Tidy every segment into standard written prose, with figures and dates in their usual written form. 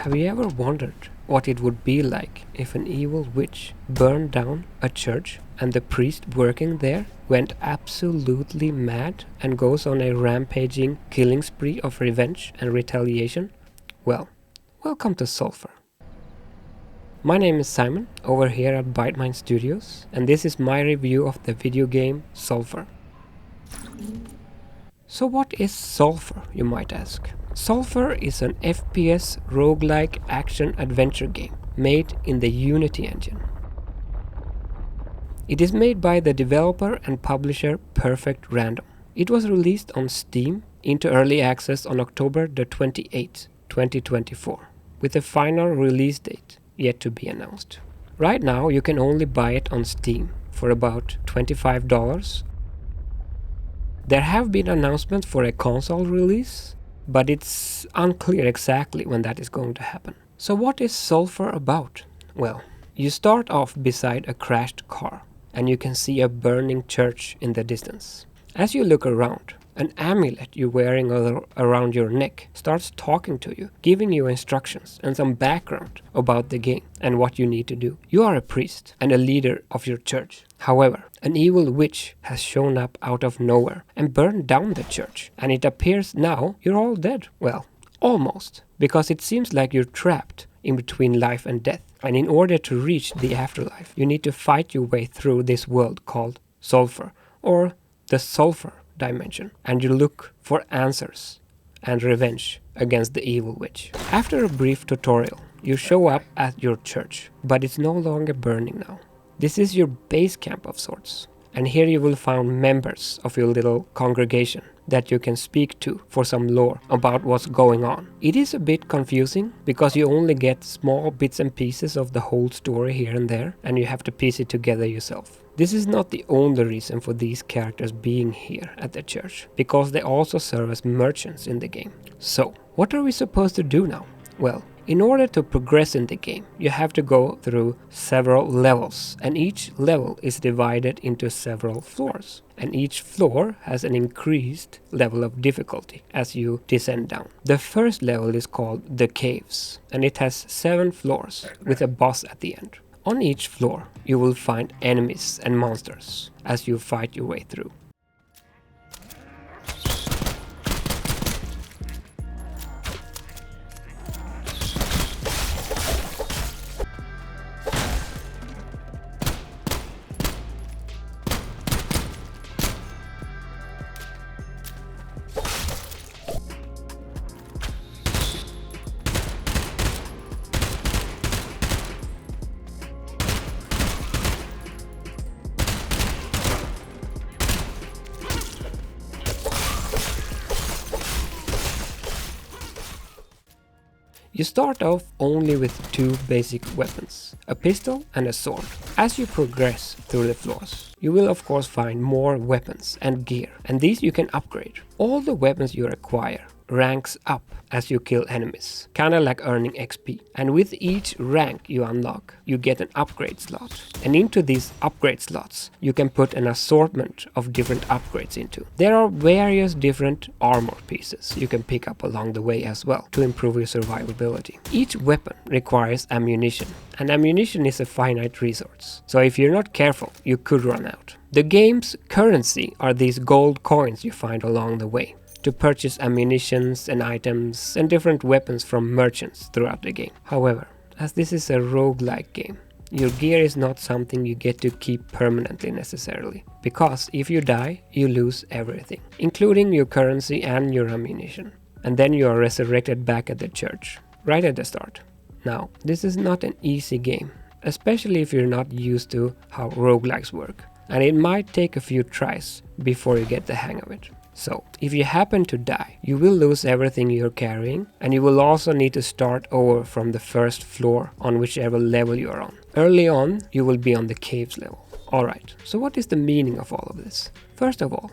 Have you ever wondered what it would be like if an evil witch burned down a church and the priest working there went absolutely mad and goes on a rampaging killing spree of revenge and retaliation? Well, welcome to SULFUR. My name is Simon, over here at BiteMind Studios, and this is my review of the video game SULFUR. So what is SULFUR, you might ask? SULFUR is an FPS roguelike action adventure game made in the Unity engine. It is made by the developer and publisher Perfect Random. It was released on Steam into early access on October the 28th, 2024, with a final release date yet to be announced. Right now you can only buy it on Steam for about $25. There have been announcements for a console release, but it's unclear exactly when that is going to happen. So what is SULFUR about? Well, you start off beside a crashed car and you can see a burning church in the distance. As you look around, an amulet you're wearing around your neck starts talking to you, giving you instructions and some background about the game and what you need to do. You are a priest and a leader of your church. However, an evil witch has shown up out of nowhere and burned down the church, and it appears now you're all dead. Well, almost, because it seems like you're trapped in between life and death, and in order to reach the afterlife, you need to fight your way through this world called SULFUR, or the SULFUR dimension, and you look for answers and revenge against the evil witch. After a brief tutorial, you show up at your church, but it's no longer burning now. This is your base camp of sorts, and here you will find members of your little congregation that you can speak to for some lore about what's going on. It is a bit confusing because you only get small bits and pieces of the whole story here and there, and you have to piece it together yourself. This is not the only reason for these characters being here at the church, because they also serve as merchants in the game. So, what are we supposed to do now? Well, in order to progress in the game, you have to go through several levels, and each level is divided into several floors. And each floor has an increased level of difficulty as you descend down. The first level is called the Caves, and it has 7 floors with a boss at the end. On each floor, you will find enemies and monsters as you fight your way through. You start off only with 2 basic weapons, a pistol and a sword. As you progress through the floors, you will of course find more weapons and gear, and these you can upgrade. All the weapons you acquire ranks up as you kill enemies, kinda like earning XP. And with each rank you unlock, you get an upgrade slot. And into these upgrade slots, you can put an assortment of different upgrades into. There are various different armor pieces you can pick up along the way as well to improve your survivability. Each weapon requires ammunition, and ammunition is a finite resource. So if you're not careful, you could run out. The game's currency are these gold coins you find along the way to purchase ammunitions and items and different weapons from merchants throughout the game. However, as this is a roguelike game, your gear is not something you get to keep permanently necessarily, because if you die, you lose everything, including your currency and your ammunition, and then you are resurrected back at the church, right at the start. Now, this is not an easy game, especially if you're not used to how roguelikes work, and it might take a few tries before you get the hang of it. So, if you happen to die, you will lose everything you're carrying, and you will also need to start over from the first floor on whichever level you're on. Early on, you will be on the caves level. Alright, so what is the meaning of all of this? First of all,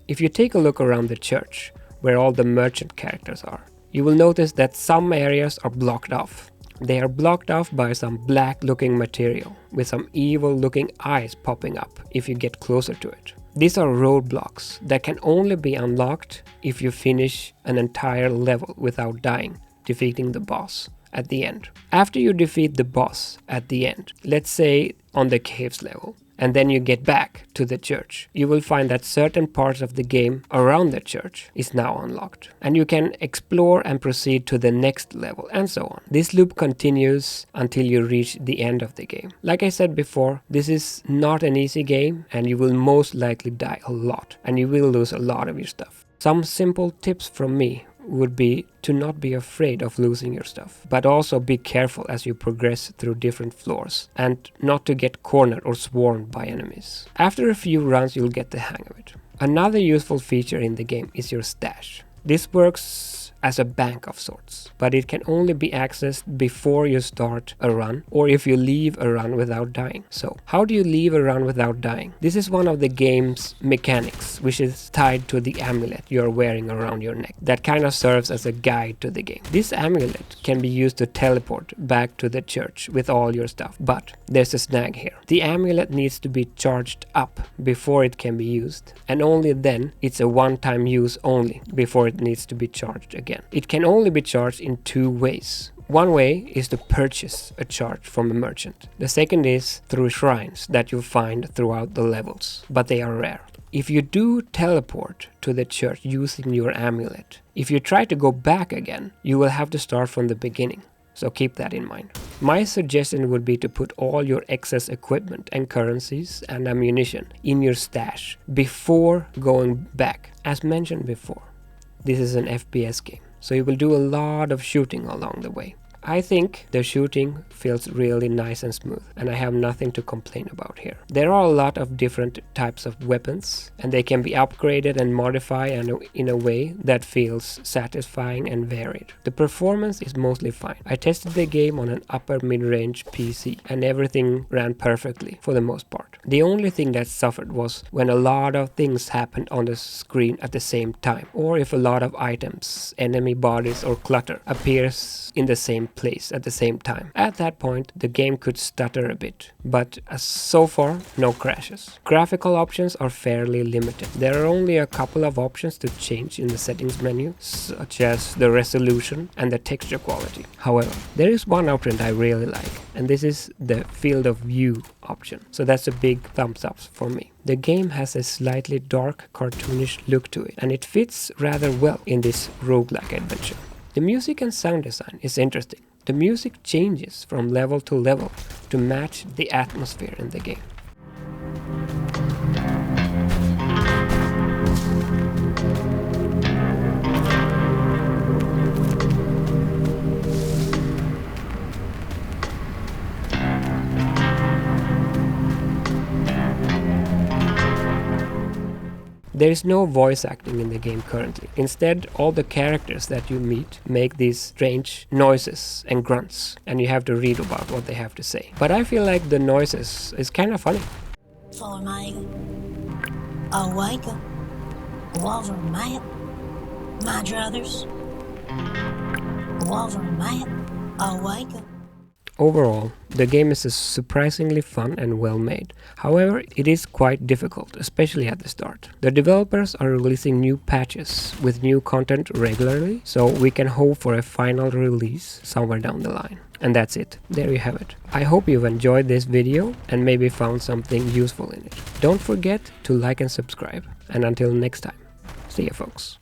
if you take a look around the church, where all the merchant characters are, you will notice that some areas are blocked off. They are blocked off by some black looking material, with some evil looking eyes popping up if you get closer to it. These are roadblocks that can only be unlocked if you finish an entire level without dying, defeating the boss, at the end. After you defeat the boss at the end, let's say on the caves level, and then you get back to the church, you will find that certain parts of the game around the church is now unlocked. And you can explore and proceed to the next level, and so on. This loop continues until you reach the end of the game. Like I said before, this is not an easy game, and you will most likely die a lot, and you will lose a lot of your stuff. Some simple tips from me would be to not be afraid of losing your stuff, but also be careful as you progress through different floors, and not to get cornered or swarmed by enemies. After a few runs you'll get the hang of it. Another useful feature in the game is your stash. This works as a bank of sorts, but it can only be accessed before you start a run or if you leave a run without dying. So, how do you leave a run without dying? This is one of the game's mechanics, which is tied to the amulet you're wearing around your neck. That kind of serves as a guide to the game. This amulet can be used to teleport back to the church with all your stuff, but there's a snag here. The amulet needs to be charged up before it can be used, and only then it's a one-time use only before it needs to be charged again. It can only be charged in two ways. One way is to purchase a charge from a merchant. The second is through shrines that you'll find throughout the levels, but they are rare. If you do teleport to the church using your amulet, if you try to go back again, you will have to start from the beginning. So keep that in mind. My suggestion would be to put all your excess equipment and currencies and ammunition in your stash before going back. As mentioned before, this is an FPS game, so you will do a lot of shooting along the way. I think the shooting feels really nice and smooth, and I have nothing to complain about here. There are a lot of different types of weapons, and they can be upgraded and modified in a way that feels satisfying and varied. The performance is mostly fine. I tested the game on an upper mid-range PC, and everything ran perfectly for the most part. The only thing that suffered was when a lot of things happened on the screen at the same time, or if a lot of items, enemy bodies or clutter appears in the same place at the same time. At that point the game could stutter a bit, but so far no crashes. Graphical options are fairly limited. There are only a couple of options to change in the settings menu, such as the resolution and the texture quality. However, there is one option I really like, and this is the field of view option, so that's a big thumbs up for me. The game has a slightly dark, cartoonish look to it, and it fits rather well in this roguelike adventure. The music and sound design is interesting. The music changes from level to level to match the atmosphere in the game. There is no voice acting in the game currently. Instead, all the characters that you meet make these strange noises and grunts, and you have to read about what they have to say. But I feel like the noises is kind of funny. Overall, the game is surprisingly fun and well made. However, it is quite difficult, especially at the start. The developers are releasing new patches with new content regularly, so we can hope for a final release somewhere down the line. And that's it. There you have it. I hope you've enjoyed this video and maybe found something useful in it. Don't forget to like and subscribe. And until next time, see ya folks.